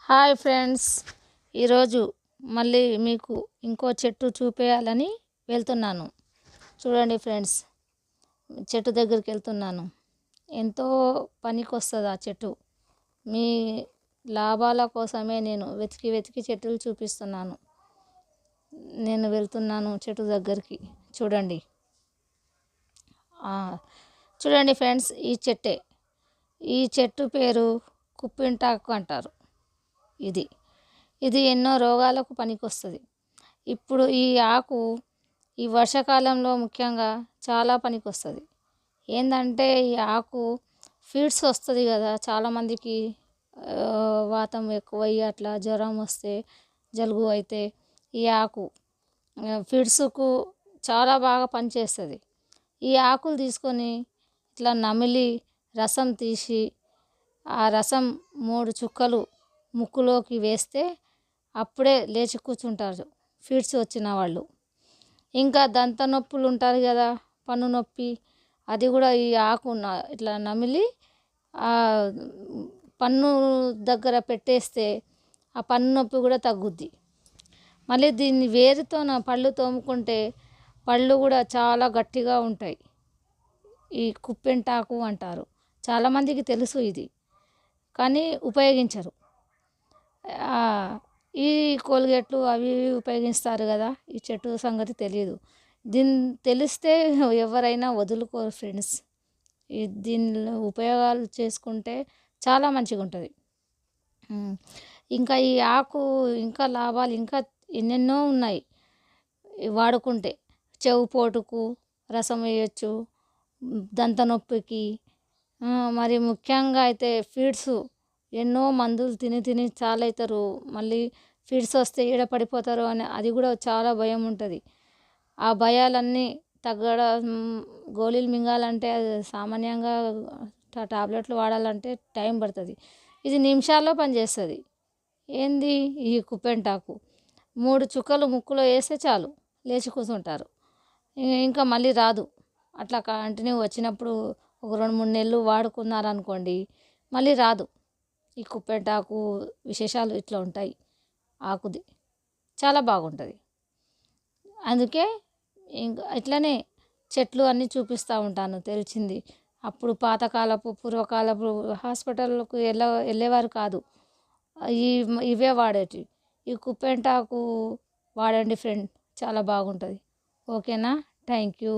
Hi friends, ఈరోజు మళ్ళీ మీకు ఇంకో చెట్టు చూపేయాలని వెళ్తున్నాను. చూడండి ఫ్రెండ్స్, చెట్టు దగ్గరికి వెళ్తున్నాను. ఎంతో పనికి వస్తుంది ఆ చెట్టు. మీ లాభాల కోసమే నేను వెతికి వెతికి చెట్టులు చూపిస్తున్నాను. నేను వెళ్తున్నాను చెట్టు దగ్గరికి. చూడండి, చూడండి ఫ్రెండ్స్, ఈ చెట్టు పేరు కుప్పింటాకు అంటారు. ఇది ఎన్నో రోగాలకు పనికొస్తుంది. ఇప్పుడు ఈ ఆకు ఈ వర్షాకాలంలో ముఖ్యంగా చాలా పనికొస్తుంది. ఏంటంటే ఈ ఆకు ఫీడ్స్ వస్తుంది కదా, చాలామందికి వాతం ఎక్కువయ్యి అట్లా జ్వరం వస్తే, జలుబు అయితే ఈ ఆకు ఫీడ్స్కు చాలా బాగా పనిచేస్తుంది. ఈ ఆకులు తీసుకొని ఇట్లా నమిలి రసం తీసి ఆ రసం 3 చుక్కలు ముక్కులోకి వేస్తే అప్పుడే లేచి కూర్చుంటారు ఫీడ్స్ వచ్చిన వాళ్ళు. ఇంకా దంత నొప్పులు ఉంటారు కదా, పన్ను నొప్పి, అది కూడా ఈ ఆకు ఇట్లా నమిలి ఆ పన్ను దగ్గర పెట్టేస్తే ఆ పన్ను నొప్పి కూడా తగ్గుద్ది. మళ్ళీ దీన్ని వేరుతో పళ్ళు తోముకుంటే పళ్ళు కూడా చాలా గట్టిగా ఉంటాయి. ఈ కుప్పెంటాకు అంటారు. చాలామందికి తెలుసు ఇది, కానీ ఉపయోగించరు. ఈ కోల్గేట్లు అవి ఉపయోగిస్తారు కదా, ఈ చెట్టు సంగతి తెలియదు. తెలిస్తే ఎవరైనా వదులుకోరు ఫ్రెండ్స్. దీనిలో ఉపయోగాలు చేసుకుంటే చాలా మంచిగా ఉంటుంది. ఇంకా ఈ ఆకు ఇంకా లాభాలు ఇంకా ఎన్నెన్నో ఉన్నాయి వాడుకుంటే. చెవు పోటుకు రసం వేయచ్చు, దంత నొప్పికి, మరి ముఖ్యంగా అయితే ఫీడ్స్ ఎన్నో మందులు తిని తిని చాలా అవుతారు. మళ్ళీ ఫీడ్స్ వస్తే ఈడ పడిపోతారు అని అది కూడా చాలా భయం ఉంటుంది. ఆ భయాలన్నీ తగ్గడం, గోళీలు మింగాలంటే అది సామాన్యంగా టాబ్లెట్లు వాడాలంటే టైం పడుతుంది. ఇది నిమిషాల్లో పనిచేస్తుంది. ఏంది ఈ కుప్పెంటాకు 3 చుక్కలు ముక్కులో వేస్తే చాలు లేచి కూర్చుంటారు. ఇంకా మళ్ళీ రాదు. అట్లా కంటిన్యూ వచ్చినప్పుడు ఒక 2-3 నెలలు వాడుకున్నారనుకోండి, మళ్ళీ రాదు. ఈ కుప్పెంటాకు విశేషాలు ఇట్లా ఉంటాయి. ఆకుది చాలా బాగుంటుంది. అందుకే ఇంకా ఇట్లనే చెట్లు అన్నీ చూపిస్తూ ఉంటాను తెలిసింది. అప్పుడు పూర్వకాలపు హాస్పిటల్కు వెళ్ళేవారు కాదు. ఇవే వాడేటి. ఈ కుప్పెంటాకు వాడండి ఫ్రెండ్, చాలా బాగుంటుంది. ఓకేనా? Thank you.